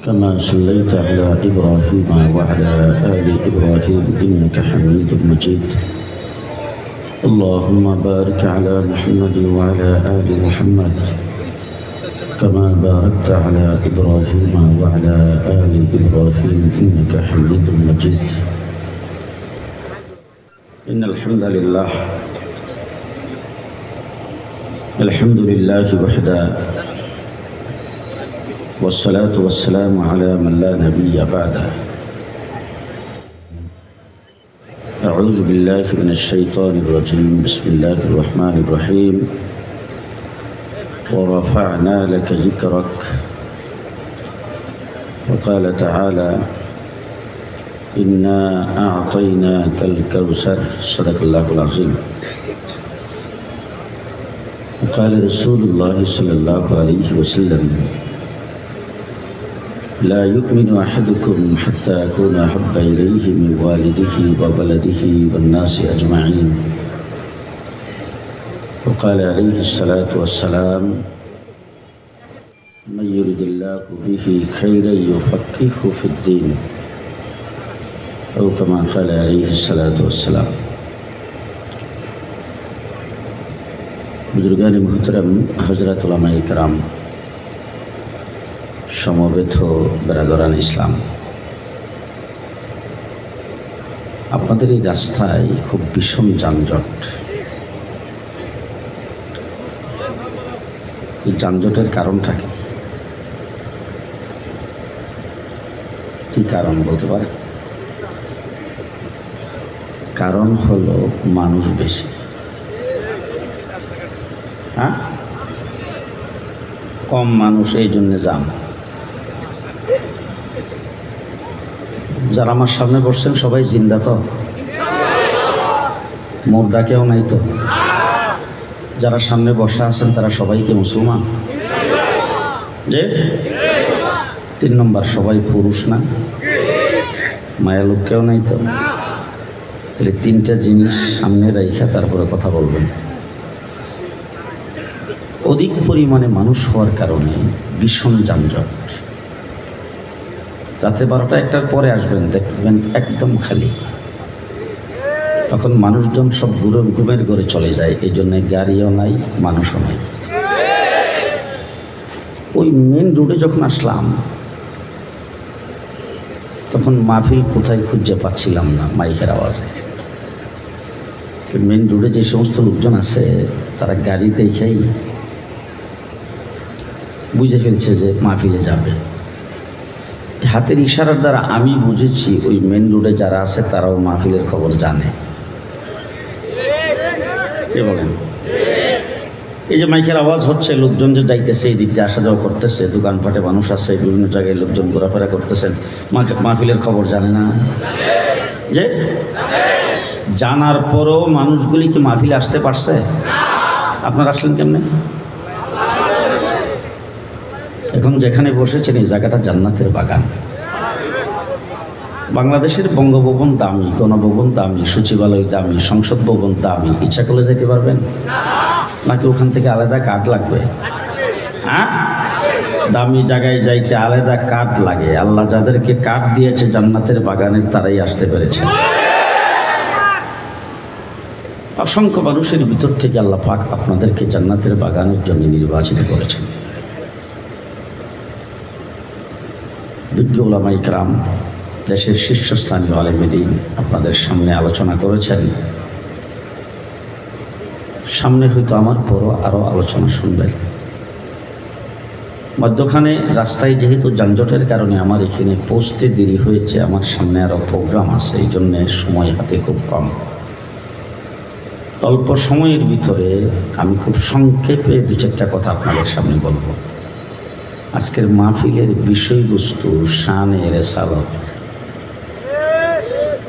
كما صليت على إبراهيم وعلى آل إبراهيم إنك حميد مجيد. اللهم بارك على محمد وعلى آل محمد كما باركت على إبراهيم وعلى آل إبراهيم إنك حميد مجيد. إن الحمد لله وحده، والصلاة والسلام على من لا نبي بعده. أعوذ بالله من الشيطان الرجيم. بسم الله الرحمن الرحيم. ورفعنا لك ذكرك. وقال تعالى: إنا أعطيناك الكوثر. صدق الله العظيم. وقال رسول الله صلى الله عليه وسلم: لا يؤمن أحدكم حتى أكون أحب إليه من والده وولده والناس أجمعين. وقال عليه الصلاة والسلام: من يرد الله به خيرا يفقهه في الدين، أو كما قال عليه الصلاة والسلام. বুজুর্গান মুহতারাম, হযরত উলামায়ে কেরাম, সমবেত বেরাদরান ইসলাম, আপনাদের এই রাস্তায় খুব ভীষণ যানজট। এই যানজটের কারণটা কি কারণ বলতে পারে? কারণ হলো মানুষ বেশি। হ্যাঁ, কম মানুষ, এই জন্য যান। যারা আমার সামনে বসছেন সবাই জিন্দা তো? মুর্দা কেউ নাই তো? যারা সামনে বসা আছেন তারা সবাই কি মুসলমান? যে 3 নম্বর, সবাই পুরুষ না? মায়া লোক কেউ নাই তো? তাহলে 3টা জিনিস সামনে রাইখা তারপরে কথা বলবেন। অধিক পরিমাণে মানুষ হওয়ার কারণে ভীষণ যানজট। রাত্রে 12টা 1টার পরে আসবেন, দেখবেন একদম খালি। তখন মানুষজন সব ঘুমের ঘরে চলে যায়, এই জন্য গাড়িও নাই, মানুষও নাই। ওই মেন রোডে যখন আসলাম তখন মাহফিল কোথায় খুঁজে পাচ্ছিলাম না মাইকের আওয়াজে। মেন রোডে যে সমস্ত লোকজন আছে তারা গাড়ি দেখেই বুঝে ফেলছে যে মাহফিলে যাবে। হাতের ইশারার দ্বারা আমি বুঝেছি ওই মেন রোডে যারা আছে তারাও মাহফিলের খবর জানে। কে বলেন? এই যে মাইকের আওয়াজ হচ্ছে, লোকজন যে যাইতেছে, এই দিক দিয়ে আসা যাওয়া করতেছে, দোকানপাটে মানুষ আছে, বিভিন্ন জায়গায় লোকজন ঘোরাফেরা করতেছেন, মাহফিলের খবর জানে না? যে জানার পরও মানুষগুলি কি মাহফিলে আসতে পারছে? আপনারা আসলেন কেমনে? এখন যেখানে বসেছেন এই জায়গাটা জান্নাতের বাগান। বাংলাদেশের বঙ্গভবন দামি, গণভবন দামি, সচিবালয় দামি, সংসদ ভবন দামি। ইচ্ছা করলে যাইতে পারবেন? নাকি ওখান থেকে আলাদা কার্ড লাগবে? হ্যাঁ, দামি জায়গায় যাইতে আলাদা কার্ড লাগে। আল্লাহ যাদেরকে কার্ড দিয়েছে জান্নাতের বাগানের, তারাই আসতে পেরেছে। অসংখ্য মানুষের ভিতর থেকে আল্লাহ পাক আপনাদেরকে জান্নাতের বাগানের জন্য নির্বাচিত করেছেন। বিজ্ঞ উলামায়ে কেরাম, দেশের শীর্ষস্থানীয় আলেমে দ্বীন আপনাদের সামনে আলোচনা করেছেন। সামনে হয়তো আমার পরও আরও আলোচনা শুনবেন। মধ্যখানে রাস্তায় যেহেতু যানজটের কারণে আমার এখানে পৌঁছতে দেরি হয়েছে, আমার সামনে আরও প্রোগ্রাম আছে, এই জন্যে সময় হাতে খুব কম। অল্প সময়ের ভিতরে আমি খুব সংক্ষেপে 2-4টা কথা আপনাদের সামনে বলবো। আজকের মাহফিলের বিষয়বস্তু শানে রিসালাত।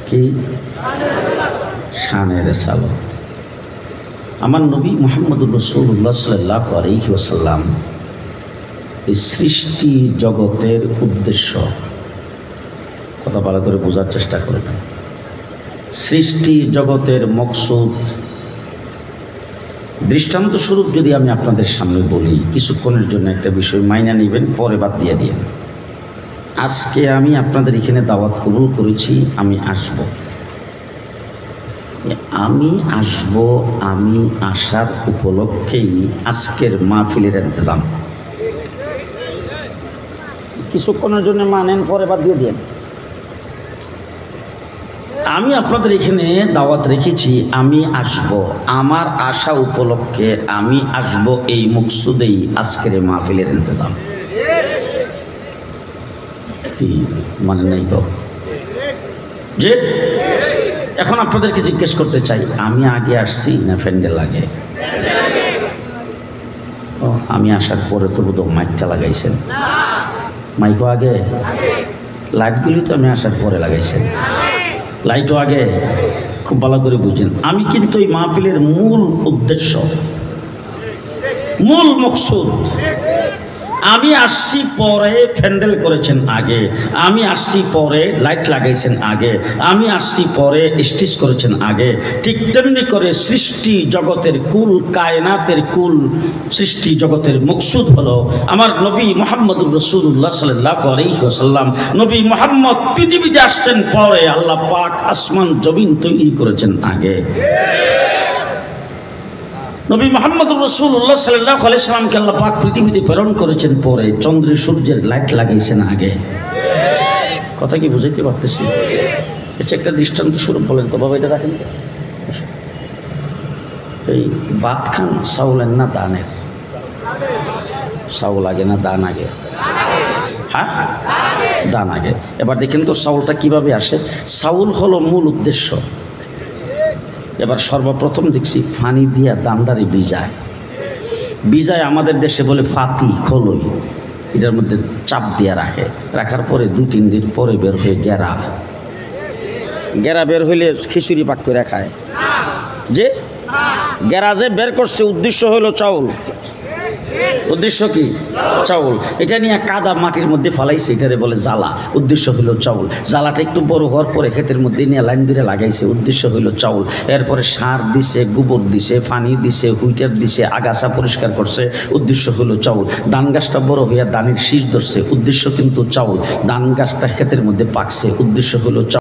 কি? শানে রিসালাত। আমার নবী মুহাম্মদুর রাসূলুল্লাহ সাল্লাল্লাহু আলাইহি ওয়াসাল্লাম এই সৃষ্টি জগতের উদ্দেশ্য, কথা ভালো করে বোঝার চেষ্টা করবেন। সৃষ্টি জগতের মকসুদ, দৃষ্টান্তস্বরূপ যদি আমি আপনাদের সামনে বলি, কিছুক্ষণের জন্য একটা বিষয় মাইনা নেবেন, পরে বাদ দিয়ে দিন। আজকে আমি আপনাদের এখানে দাওয়াত কবুল করেছি, আমি আসব। আমি আসার উপলক্ষেই আজকের মাহফিলের ইন্তজাম। কিছুক্ষণের জন্য মানেন, পরে বাদ দিয়ে দিন। আমি আপনাদের এখানে দাওয়াত রেখেছি, আমি আসব, আমার আশা উপলক্ষে আমি আসব, এই মকসুদেই আজকের মাহফিলের ইন্তজাম। মানে নাই গো যে এখন আপনাদেরকে জিজ্ঞেস করতে চাই, আমি আগে আসছি না প্যান্ডেল আগে? ও, আমি আসার পরে তো বোধহয় মাইকটা লাগাইছেন। মাইকও আগে, লাইটগুলি তো আমি আসার পরে লাগাইছেন, লাইটও আগে। খুব ভালো করে বুঝেন, আমি কিন্তু এই মাহফিলের মূল উদ্দেশ্য, মূল মকসুদ, আমি আসছি পরে প্যান্ডেল করেছেন আগে, আমি আসছি পরে লাইট লাগাইছেন আগে, আমি আসছি পরে স্টেজ করেছেন আগে। ঠিক তেমনি করে সৃষ্টি জগতের কুল, কায়নাতের কুল, সৃষ্টি জগতের মকসুদ হলো আমার নবী মুহাম্মদুর রাসূলুল্লাহ সাল্লাল্লাহু আলাইহি ওয়াসাল্লাম। নবী মুহাম্মদ পৃথিবীতে আসছেন পরে, আল্লাহ পাক আসমান জমিন তৈরি করেছেন আগে। নবী মুহাম্মদুর রাসূলুল্লাহ সাল্লাল্লাহু আলাইহি ওয়াসাল্লামকে আল্লাহ পাক পৃথিবীতে প্রেরণ করেছেন পরে, চন্দ্রের সূর্যের লাইট লাগাইছেন আগে। কথা কি বুঝাইতে পারতেছি? এটা একটা দৃষ্টান্ত স্বরূপ বলেন তো বাবা, এটা রাখেন তো। এই ভাত খান চাউলের না দানের? চাউল আগে না দান আগে? হ্যাঁ, দান আগে। এবার দেখেন তো চাউলটা কিভাবে আসে। চাউল হলো মূল উদ্দেশ্য। এবার সর্বপ্রথম দেখছি ফানি দিয়া দান্ডারি বিজায় আমাদের দেশে বলে ফাতি, খোলই, এটার মধ্যে চাপ দিয়া রাখে, রাখার পরে 2-3 দিন পরে বের হয়ে গেরা বের হইলে খিচুড়ি পাক করে খায়। যে গেরা যে বের করছে উদ্দেশ্য হলো চাউল। উদ্দেশ্য কি? চাউল। এটা নিয়ে কাদা মাটির মধ্যে ফালাইছে, এটারে বলে জ্বালা, উদ্দেশ্য হইল চাউল। জ্বালাটা একটু বড় হওয়ার পরে ক্ষেতের মধ্যে নিয়ে লাইন ধরে লাগাইছে, উদ্দেশ্য হইল চাউল। এরপরে সার দিছে, গোবর দিছে, পানি দিছে, হুইটার দিছে, আগাছা পরিষ্কার করছে, উদ্দেশ্য হইল চাউল। ধান গাছটা বড় হইয়া ধানের শীষ ধরছে, উদ্দেশ্য কিন্তু চাউল। ধান গাছটা ক্ষেতের মধ্যে পাকছে, উদ্দেশ্য হইল চাউল।